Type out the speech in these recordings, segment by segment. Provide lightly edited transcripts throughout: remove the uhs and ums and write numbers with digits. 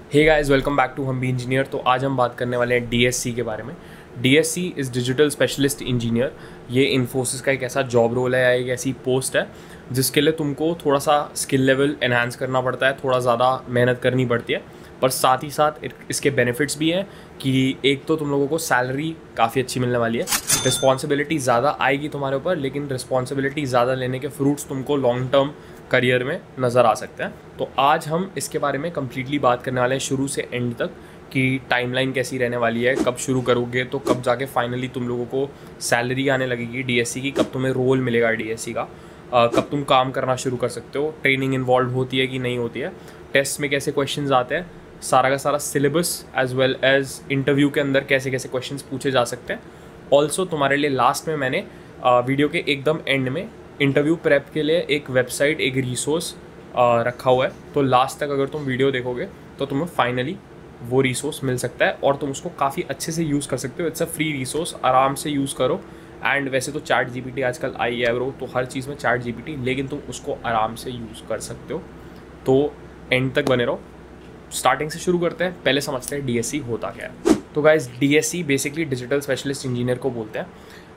Hey guys, welcome back to हम भी engineer. तो आज हम बात करने वाले हैं डीएससी के बारे में। DSC is digital specialist engineer. ये इन्फोसिस का एक ऐसा जॉब रोल है या एक ऐसी पोस्ट है जिसके लिए तुमको थोड़ा सा स्किल लेवल एनहांस करना पड़ता है, थोड़ा ज़्यादा मेहनत करनी पड़ती है, पर साथ ही साथ इसके बेनिफिट्स भी हैं कि एक तो तुम लोगों को सैलरी काफ़ी अच्छी मिलने वाली है, रिस्पॉन्सिबिलिटी ज़्यादा आएगी तुम्हारे ऊपर, लेकिन रिस्पॉन्सिबिलिटी ज़्यादा लेने के फ्रूट्स तुमको लॉन्ग टर्म करियर में नज़र आ सकते हैं। तो आज हम इसके बारे में कम्प्लीटली बात करने वाले हैं शुरू से एंड तक कि टाइमलाइन कैसी रहने वाली है, कब शुरू करोगे तो कब जाके फाइनली तुम लोगों को सैलरी आने लगेगी डीएससी की, कब तुम्हें रोल मिलेगा डीएससी का, कब तुम काम करना शुरू कर सकते हो, ट्रेनिंग इन्वॉल्व होती है कि नहीं होती है, टेस्ट में कैसे क्वेश्चंस आते हैं, सारा का सारा syllabus as well as interview के अंदर कैसे कैसे क्वेश्चंस पूछे जा सकते हैं। ऑल्सो तुम्हारे लिए लास्ट में मैंने वीडियो के एकदम एंड में इंटरव्यू प्रेप के लिए एक वेबसाइट, एक रिसोर्स रखा हुआ है। तो लास्ट तक अगर तुम वीडियो देखोगे तो तुम्हें फाइनली वो रिसोर्स मिल सकता है और तुम उसको काफ़ी अच्छे से यूज़ कर सकते हो। इट्स अ फ्री रिसोर्स, आराम से यूज़ करो। एंड वैसे तो चैट जीपीटी आजकल आई है ब्रो, तो हर चीज़ में चैट जीपीटी, लेकिन तुम उसको आराम से यूज़ कर सकते हो। तो एंड तक बने रहो। स्टार्टिंग से शुरू करते हैं, पहले समझते हैं डीएससी होता क्या है। तो guys, DSC basically digital specialist engineer को बोलते हैं।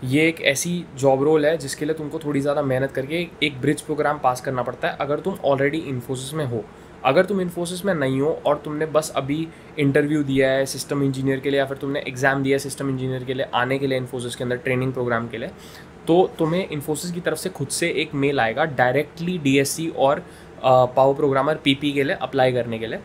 ये एक ऐसी जॉब रोल है जिसके लिए तुमको थोड़ी ज़्यादा मेहनत करके एक ब्रिज प्रोग्राम पास करना पड़ता है अगर तुम ऑलरेडी इन्फोसिस में हो। अगर तुम इन्फोसिस में नहीं हो और तुमने बस अभी इंटरव्यू दिया है सिस्टम इंजीनियर के लिए, या फिर तुमने एग्ज़ाम दिया है सिस्टम इंजीनियर के लिए आने के लिए इन्फोसिस के अंदर ट्रेनिंग प्रोग्राम के लिए, तो तुम्हें इन्फोसिस की तरफ से खुद से एक मेल आएगा डायरेक्टली डीएससी और पावर प्रोग्रामर पीपी के लिए अप्लाई करने के लिए।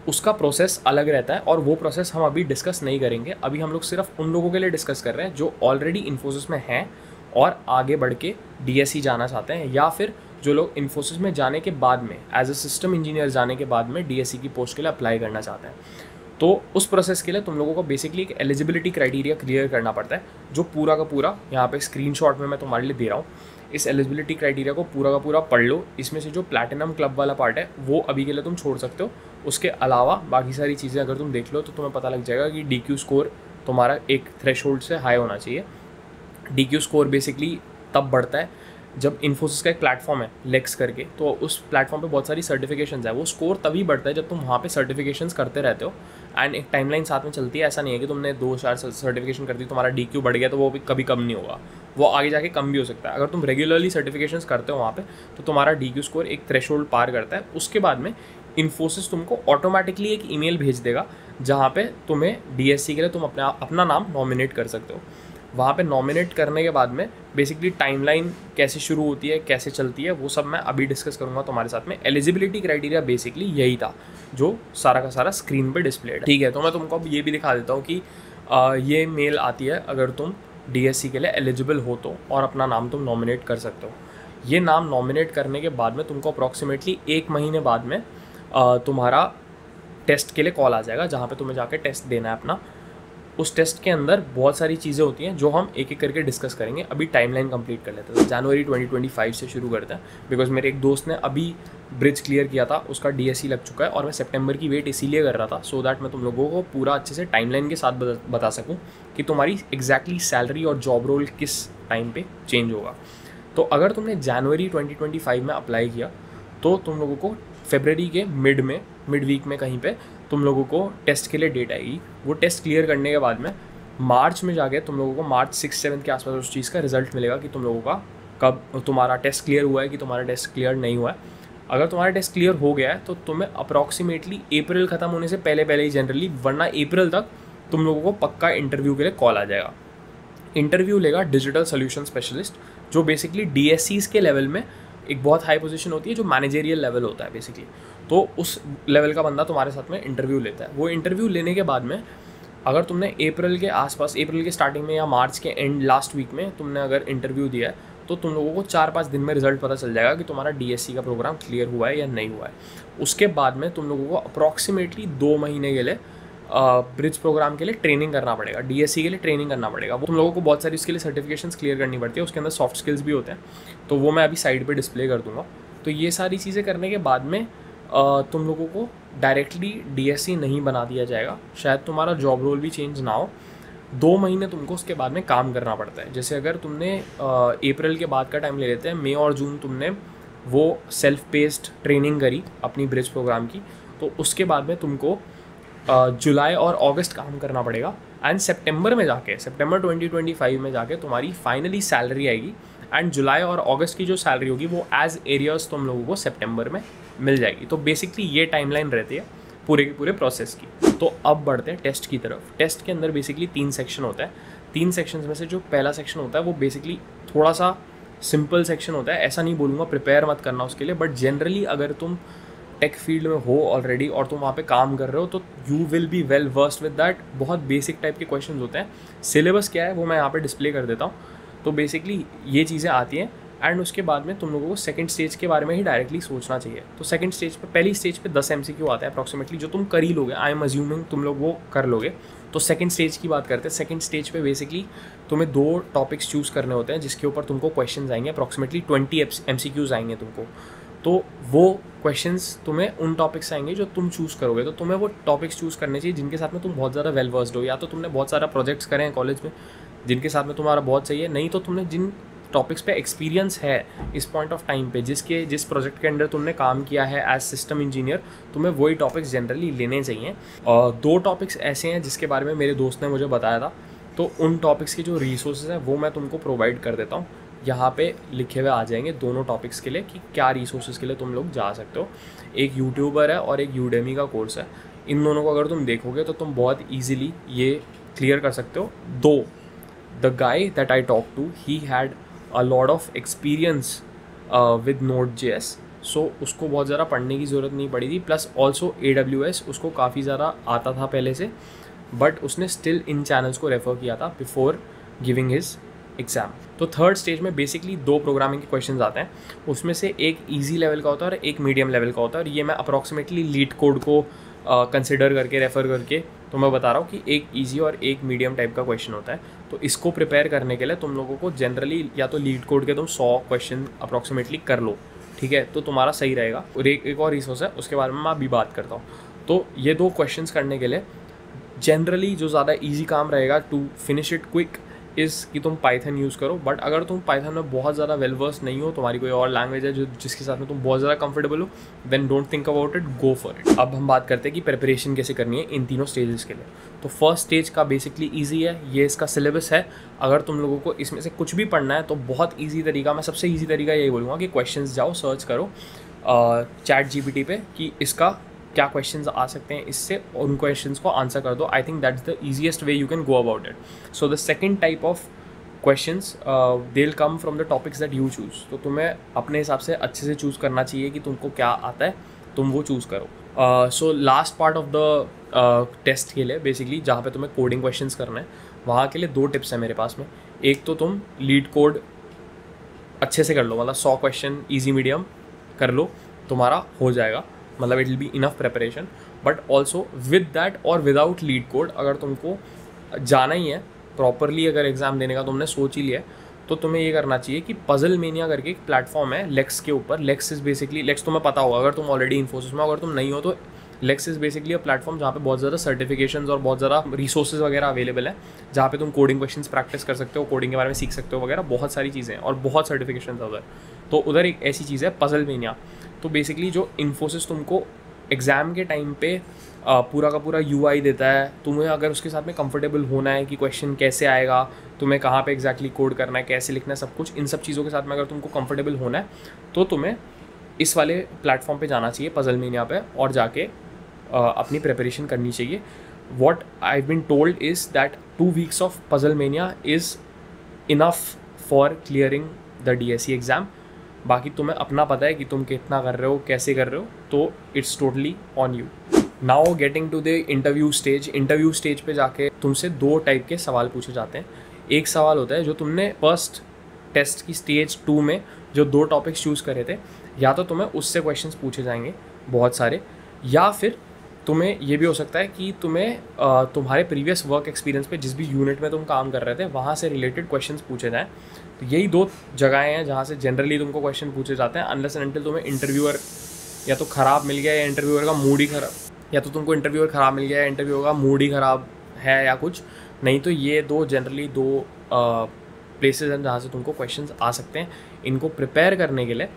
उसका प्रोसेस अलग रहता है और वो प्रोसेस हम अभी डिस्कस नहीं करेंगे। अभी हम लोग सिर्फ उन लोगों के लिए डिस्कस कर रहे हैं जो ऑलरेडी इन्फोसिस में हैं और आगे बढ़ के डीएससी जाना चाहते हैं, या फिर जो लोग इन्फोसिस में जाने के बाद में एज अ सिस्टम इंजीनियर जाने के बाद में डीएससी की पोस्ट के लिए अप्लाई करना चाहते हैं। तो उस प्रोसेस के लिए तुम लोगों को बेसिकली एक एलिजिबिलिटी क्राइटेरिया क्लियर करना पड़ता है, जो पूरा का पूरा यहाँ पे स्क्रीनशॉट में मैं तुम्हारे लिए दे रहा हूँ। इस एलिजिबिलिटी क्राइटेरिया को पूरा का पूरा पढ़ लो। इसमें से जो प्लैटिनम क्लब वाला पार्ट है वो अभी के लिए तुम छोड़ सकते हो। उसके अलावा बाकी सारी चीज़ें अगर तुम देख लो तो तुम्हें पता लग जाएगा कि डीक्यू स्कोर तुम्हारा एक थ्रेशोल्ड से हाई होना चाहिए। डीक्यू स्कोर बेसिकली तब बढ़ता है जब इन्फोसिस का एक प्लेटफॉर्म है लेक्स करके, तो उस प्लेटफॉर्म पे बहुत सारी सर्टिफिकेशंस है। वो स्कोर तभी बढ़ता है जब तुम वहाँ पे सर्टिफिकेशंस करते रहते हो एंड एक टाइमलाइन साथ में चलती है। ऐसा नहीं है कि तुमने 2-4 सर्टिफिकेशन कर दी तुम्हारा डीक्यू बढ़ गया तो वो भी कभी कम नहीं होगा, वो आगे जाके कम भी हो सकता है। अगर तुम रेगुलरली सर्टिफिकेशंस करते हो वहाँ पे तो तुम्हारा डीक्यू स्कोर एक थ्रेशोल्ड पार करता है। उसके बाद में इन्फोसिस तुमको ऑटोमेटिकली एक ईमेल भेज देगा जहाँ पे तुम्हें डीएससी के लिए तुम अपना नाम नॉमिनेट कर सकते हो। वहाँ पे नॉमिनेट करने के बाद में बेसिकली टाइमलाइन कैसे शुरू होती है, कैसे चलती है, वो सब मैं अभी डिस्कस करूँगा तुम्हारे साथ में। एलिजिबिलिटी क्राइटेरिया बेसिकली यही था जो सारा का सारा स्क्रीन पे डिस्प्लेड है, ठीक है। तो मैं तुमको अब ये भी दिखा देता हूँ कि ये मेल आती है अगर तुम डीएससी के लिए एलिजिबल हो तो, और अपना नाम तुम नॉमिनेट कर सकते हो। ये नाम नॉमिनेट करने के बाद में तुमको अप्रॉक्सीमेटली 1 महीने बाद में तुम्हारा टेस्ट के लिए कॉल आ जाएगा, जहाँ पे तुम्हें जाके टेस्ट देना है अपना। उस टेस्ट के अंदर बहुत सारी चीज़ें होती हैं जो हम एक एक करके डिस्कस करेंगे। अभी टाइमलाइन कंप्लीट कर लेते हैं। तो जनवरी 2025 से शुरू करते हैं, बिकॉज मेरे एक दोस्त ने अभी ब्रिज क्लियर किया था, उसका डीएससी लग चुका है, और मैं सितंबर की वेट इसीलिए कर रहा था सो दैट मैं तुम लोगों को पूरा अच्छे से टाइमलाइन के साथ बता सकूँ कि तुम्हारी एग्जैक्टली सैलरी और जॉब रोल किस टाइम पर चेंज होगा। तो अगर तुमने जनवरी 2025 में अप्लाई किया तो तुम लोगों को फरवरी के मिड वीक में कहीं पे तुम लोगों को टेस्ट के लिए डेट आएगी। वो टेस्ट क्लियर करने के बाद में मार्च में जाके तुम लोगों को मार्च 6-7 के आसपास उस चीज़ का रिजल्ट मिलेगा कि तुम लोगों का कब तुम्हारा टेस्ट क्लियर हुआ है कि तुम्हारा टेस्ट क्लियर नहीं हुआ है। अगर तुम्हारा टेस्ट क्लियर हो गया है तो तुम्हें अप्रॉक्सीमेटली अप्रैल ख़त्म होने से पहले ही जनरली, वरना अप्रैल तक तुम लोगों को पक्का इंटरव्यू के लिए कॉल आ जाएगा। इंटरव्यू लेगा डिजिटल सोल्यूशन स्पेशलिस्ट, जो बेसिकली डीएससीज़ के लेवल में एक बहुत हाई पोजीशन होती है, जो मैनेजरियल लेवल होता है बेसिकली। तो उस लेवल का बंदा तुम्हारे साथ में इंटरव्यू लेता है। वो इंटरव्यू लेने के बाद में अगर तुमने अप्रैल के आसपास, अप्रैल के स्टार्टिंग में या मार्च के एंड लास्ट वीक में तुमने अगर इंटरव्यू दिया है तो तुम लोगों को 4-5 दिन में रिजल्ट पता चल जाएगा कि तुम्हारा डीएससी का प्रोग्राम क्लियर हुआ है या नहीं हुआ है। उसके बाद में तुम लोगों को अप्रॉक्सीमेटली 2 महीने के लिए ब्रिज प्रोग्राम के लिए ट्रेनिंग करना पड़ेगा, डीएससी के लिए ट्रेनिंग करना पड़ेगा। वो तुम लोगों को बहुत सारी उसके लिए सर्टिफिकेशंस क्लियर करनी पड़ती है, उसके अंदर सॉफ्ट स्किल्स भी होते हैं, तो वो मैं अभी साइड पे डिस्प्ले कर दूंगा। तो ये सारी चीज़ें करने के बाद में तुम लोगों को डायरेक्टली डीएससी नहीं बना दिया जाएगा, शायद तुम्हारा जॉब रोल भी चेंज ना हो। 2 महीने तुमको उसके बाद में काम करना पड़ता है। जैसे अगर तुमने अप्रैल के बाद का टाइम ले लेते हैं, मई और जून तुमने वो सेल्फ पेस्ड ट्रेनिंग करी अपनी ब्रिज प्रोग्राम की, तो उसके बाद में तुमको जुलाई और अगस्त काम करना पड़ेगा एंड सितंबर में जाके, सितंबर 2025 में जाके तुम्हारी फाइनली सैलरी आएगी एंड जुलाई और अगस्त की जो सैलरी होगी वो एज एरियर्स तुम लोगों को सितंबर में मिल जाएगी। तो बेसिकली ये टाइमलाइन रहती है पूरे के पूरे प्रोसेस की। तो अब बढ़ते हैं टेस्ट की तरफ। टेस्ट के अंदर बेसिकली 3 सेक्शन होता है। 3 सेक्शंस में से जो पहला सेक्शन होता है वो बेसिकली थोड़ा सा सिंपल सेक्शन होता है। ऐसा नहीं बोलूँगा प्रिपेयर मत करना उसके लिए, बट जनरली अगर तुम टेक फील्ड में हो ऑलरेडी और तुम वहाँ पे काम कर रहे हो तो you will be well versed with that. बहुत बेसिक टाइप के क्वेश्चंस होते हैं। सिलेबस क्या है वो मैं यहाँ पे डिस्प्ले कर देता हूँ। तो बेसिकली ये चीज़ें आती हैं एंड उसके बाद में तुम लोगों को सेकंड स्टेज के बारे में ही डायरेक्टली सोचना चाहिए। तो सेकंड स्टेज पे, पहली स्टेज पे 10 MCQ आते हैं अप्रॉक्सीमेटली, जो तुम कर ही लोगे। आई एम अज्यूमिंग तुम लोग वो कर लोगे। तो सेकंड स्टेज की बात करते हैं। सेकंड स्टेज पे बेसिकली तुम्हें 2 टॉपिक्स चूज़ करने होते हैं जिसके ऊपर तुमको क्वेश्चन आएंगे। अप्रॉक्सीमेटली 20 MCQs आएंगे तुमको। तो वो क्वेश्चंस तुम्हें उन टॉपिक्स आएंगे जो तुम चूज़ करोगे। तो तुम्हें वो टॉपिक्स चूज़ करने चाहिए जिनके साथ में तुम बहुत ज़्यादा वेल वर्स्ड हो, या तो तुमने बहुत सारा प्रोजेक्ट्स करे हैं कॉलेज में जिनके साथ में तुम्हारा बहुत सही है, नहीं तो तुमने जिन टॉपिक्स पे एक्सपीरियंस है इस पॉइंट ऑफ टाइम पे, जिस प्रोजेक्ट के अंडर तुमने काम किया है एज सिस्टम इंजीनियर, तुम्हें वही टॉपिक्स जनरली लेने चाहिए। 2 टॉपिक्स ऐसे हैं जिसके बारे में मेरे दोस्त ने मुझे बताया था। तो उन टॉपिक्स के जो रिसोर्सेज हैं वो मैं तुमको प्रोवाइड कर देता हूँ। यहाँ पे लिखे हुए आ जाएंगे दोनों टॉपिक्स के लिए कि क्या रिसोर्सेज के लिए तुम लोग जा सकते हो। एक यूट्यूबर है और एक यूडेमी का कोर्स है। इन दोनों को अगर तुम देखोगे तो तुम बहुत ईजिली ये क्लियर कर सकते हो। Though the guy that I talk to, he had a lot of experience with Node.js, so उसको बहुत ज़्यादा पढ़ने की ज़रूरत नहीं पड़ी थी। प्लस ऑल्सो AWS उसको काफ़ी ज़्यादा आता था पहले से, बट उसने स्टिल इन चैनल्स को रेफ़र किया था बिफोर गिविंग हिज एग्ज़ाम। तो थर्ड स्टेज में बेसिकली 2 प्रोग्रामिंग के क्वेश्चंस आते हैं। उसमें से एक ईजी लेवल का होता है और एक मीडियम लेवल का होता है। और ये मैं अप्रॉक्सीमेटली लीड कोड को कंसिडर करके रेफ़र करके तो मैं बता रहा हूँ कि एक ईजी और एक मीडियम टाइप का क्वेश्चन होता है। तो इसको प्रिपेयर करने के लिए तुम लोगों को जनरली या तो लीड कोड के तुम 100 क्वेश्चन अप्रॉक्सीमेटली कर लो, ठीक है, तो तुम्हारा सही रहेगा। और एक और रिसोर्स है उसके बारे में मैं अभी बात करता हूँ। तो ये 2 क्वेश्चंस करने के लिए जनरली जो ज़्यादा ईजी काम रहेगा to finish it quick is कि तुम पाइथन यूज़ करो। बट अगर तुम पाइथन में बहुत ज़्यादा वेल वर्स नहीं हो, तुम्हारी कोई और लैंग्वेज है जिसके साथ में तुम बहुत ज़्यादा कंफर्टेबल हो, then don't think about it, go for it. अब हम बात करते हैं कि प्रिपरेशन कैसे करनी है इन तीनों स्टेजेस के लिए। तो फर्स्ट स्टेज का बेसिकली ईजी है, ये इसका सिलेबस है। अगर तुम लोगों को इसमें से कुछ भी पढ़ना है तो बहुत ईजी तरीका, मैं सबसे ईजी तरीका यही बोलूँगा कि क्वेश्चंस जाओ सर्च करो ChatGPT पे कि इसका क्या क्वेश्चंस आ सकते हैं, इससे उन क्वेश्चंस को आंसर कर दो। I think that's the easiest way you can go about it. So the second type of questions they will come from the topics that you choose. तो तुम्हें अपने हिसाब से अच्छे से चूज़ करना चाहिए कि तुमको क्या आता है, तुम वो चूज़ करो। So last part of the test के लिए बेसिकली जहाँ पे तुम्हें कोडिंग क्वेश्चंस करना है, वहाँ के लिए 2 टिप्स हैं मेरे पास में। एक तो तुम लीड कोड अच्छे से कर लो, मतलब 100 क्वेश्चन ईजी मीडियम कर लो, तुम्हारा हो जाएगा, मतलब it will be enough preparation. But also with that और विदाउट लीड कोड, अगर तुमको जाना ही है प्रॉपरली, अगर एग्ज़ाम देने का तुमने सोच ही लिया है, तो तुम्हें ये करना चाहिए कि पजल मेनिया करके एक प्लेटफॉर्म है लेक्स के ऊपर। लेक्स इज़ बेसिकली, लेक्स तुम्हें पता होगा अगर तुम ऑलरेडी इन्फोसिस में, अगर तुम नहीं हो तो Lex is basically a platform जहाँ पे बहुत ज़्यादा सर्टिफिकेशंस और बहुत ज़्यादा रिसोर्सेज वगैरह अवेलेबल है, जहाँ पे तुम कोडिंग क्वेश्चंस प्रैक्टिस कर सकते हो, कोडिंग के बारे में सीख सकते हो वगैरह, बहुत सारी चीज़ें हैं और बहुत सर्टिफिकेशंस है उधर। तो उधर एक ऐसी चीज़ है पजल मेनिया। तो बेसिकली जो इन्फोसिस तुमको एग्ज़ाम के टाइम पे पूरा का पूरा UI देता है, तुम्हें अगर उसके साथ में कंफर्टेबल होना है कि क्वेश्चन कैसे आएगा, तुम्हें कहाँ पे एग्जैक्टली कोड करना है, कैसे लिखना है, सब कुछ इन सब चीज़ों के साथ में अगर तुमको कंफर्टेबल होना है तो तुम्हें इस वाले प्लेटफॉर्म पे जाना चाहिए पजल मेनिया पे, और जाके अपनी प्रिपरेशन करनी चाहिए। What I been told is that 2 weeks of puzzle mania is enough for clearing the DSE exam. बाकी तुम्हें अपना पता है कि तुम कितना कर रहे हो, कैसे कर रहे हो, तो it's totally on you. Now getting to the interview stage. Interview stage पे जाके तुमसे 2 टाइप के सवाल पूछे जाते हैं। एक सवाल होता है जो तुमने फर्स्ट टेस्ट की स्टेज 2 में जो 2 टॉपिक्स चूज़ करे थे, या तो तुम्हें उससे क्वेश्चंस पूछे जाएंगे बहुत सारे, या फिर तुम्हें ये भी हो सकता है कि तुम्हें तुम्हारे प्रीवियस वर्क एक्सपीरियंस पे जिस भी यूनिट में तुम काम कर रहे थे वहाँ से रिलेटेड क्वेश्चंस पूछे जाएँ। तो यही 2 जगहें हैं जहाँ से जनरली तुमको क्वेश्चन पूछे जाते हैं, अनलेस एंड अनटिल तुम्हें इंटरव्यूअर या तो ख़राब मिल गया, या इंटरव्यूअर का मूड ही ख़राब, या तो तुमको इंटरव्यूअर ख़राब मिल गया, या इंटरव्यूअर का मूड ही ख़राब है या कुछ नहीं। तो ये 2 जनरली 2 प्लेसेस हैं जहाँ से तुमको क्वेश्चंस आ सकते हैं। इनको प्रिपेयर करने के लिए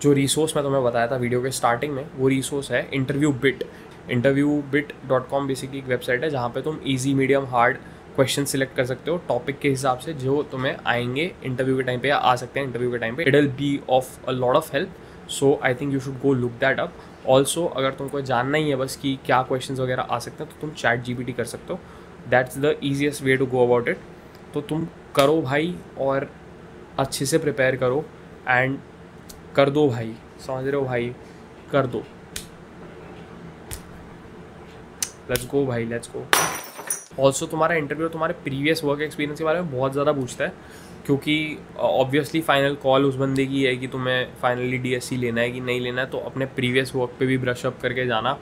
जो रिसोर्स मैं तुम्हें बताया था वीडियो के स्टार्टिंग में, वो रिसोर्स है इंटरव्यू बिट। interviewbit.com बेसिकली एक वेबसाइट है जहाँ पे तुम easy, medium, hard question select कर सकते हो टॉपिक के हिसाब से जो तुम्हें आएंगे इंटरव्यू के टाइम पे या आ सकते हैं इंटरव्यू के टाइम पे. It will be of a lot of help. So I think you should go look that up. Also अगर तुमको जानना ही है बस कि क्या क्वेश्चंस वगैरह आ सकते हैं तो तुम ChatGPT कर सकते हो. That's the easiest way to go about it. तो तुम करो भाई और अच्छे से प्रिपेयर करो एंड कर दो भाई. समझ रहे हो भाई, कर दो. लेट्स गो भाई, लेट्स गो. ऑल्सो तुम्हारा इंटरव्यू तुम्हारे प्रीवियस वर्क एक्सपीरियंस के बारे में बहुत ज़्यादा पूछता है क्योंकि ऑब्वियसली फाइनल कॉल उस बंदे की है कि तुम्हें फाइनली DSC लेना है कि नहीं लेना है. तो अपने प्रीवियस वर्क पे भी ब्रश अप करके जाना.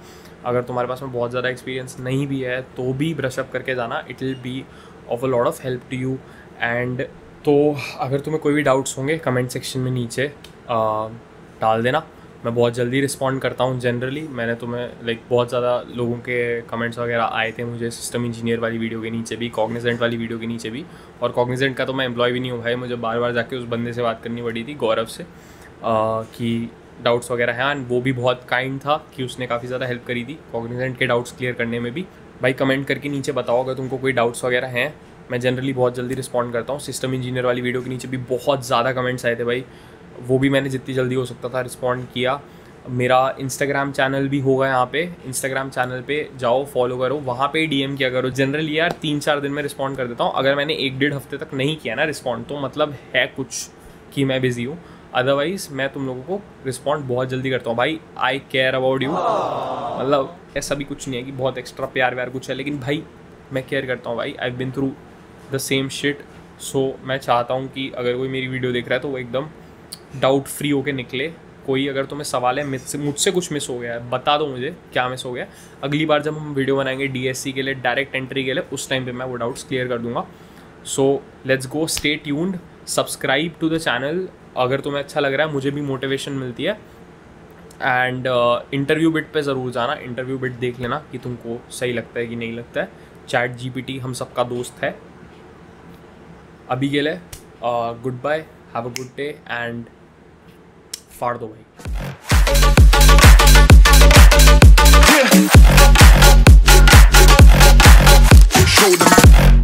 अगर तुम्हारे पास में बहुत ज़्यादा एक्सपीरियंस नहीं भी है तो भी ब्रश अप करके जाना. It will be of a lot of help to you. And तो अगर तुम्हें कोई भी डाउट्स होंगे कमेंट सेक्शन में नीचे डाल देना. मैं बहुत जल्दी रिस्पॉन्ड करता हूँ जनरली. मैंने तुम्हें बहुत ज़्यादा लोगों के कमेंट्स वगैरह आए थे मुझे सिस्टम इंजीनियर वाली वीडियो के नीचे भी, कॉग्निजेंट वाली वीडियो के नीचे भी. और कॉग्निजेंट का तो मैं एम्प्लॉय भी नहीं हूँ भाई. मुझे बार बार जाके उस बंदे से बात करनी पड़ी थी, गौरव से, कि डाउट्स वगैरह हैं. एंड वो भी बहुत काइंड था कि उसने काफ़ी ज़्यादा हेल्प करी थी कॉग्निजेंट के डाउट्स क्लियर करने में भी. भाई कमेंट करके नीचे बताओ अगर तुमको कोई डाउट्स वगैरह हैं. मैं जनरली बहुत जल्दी रिस्पॉन्ड करता हूँ. सिस्टम इंजीनियर वाली वीडियो के नीचे भी बहुत ज़्यादा कमेंट्स आए थे भाई. वो भी मैंने जितनी जल्दी हो सकता था रिस्पॉन्ड किया. मेरा इंस्टाग्राम चैनल भी होगा यहाँ पे. इंस्टाग्राम चैनल पे जाओ, फॉलो करो, वहाँ पे DM किया करो. जनरली यार 3-4 दिन में रिस्पॉन्ड कर देता हूँ. अगर मैंने 1-1.5 हफ्ते तक नहीं किया ना रिस्पॉन्ड तो मतलब है कुछ कि मैं बिज़ी हूँ. अदरवाइज़ मैं तुम लोगों को रिस्पॉन्ड बहुत जल्दी करता हूँ भाई. आई केयर अबाउट यू. मतलब ऐसा भी कुछ नहीं है कि बहुत एक्स्ट्रा प्यार व्यार कुछ है, लेकिन भाई मैं केयर करता हूँ भाई. I been through the same shit. So मैं चाहता हूँ कि अगर कोई मेरी वीडियो देख रहा है तो वो एकदम डाउट फ्री होके निकले. कोई अगर तुम्हें सवाल है मुझसे कुछ मिस हो गया है बता दो मुझे क्या मिस हो गया. अगली बार जब हम वीडियो बनाएंगे DSC के लिए, डायरेक्ट एंट्री के लिए, उस टाइम पे मैं वो डाउट्स क्लियर कर दूंगा. So let's go, stay tuned, subscribe to the channel. अगर तुम्हें अच्छा लग रहा है मुझे भी मोटिवेशन मिलती है. एंड इंटरव्यू बिट पे ज़रूर जाना. इंटरव्यू बिट देख लेना कि तुमको सही लगता है कि नहीं लगता है. ChatGPT हम सबका दोस्त है. अभी के लिए good bye, have a good day and फाड़ दो भाई. Show them.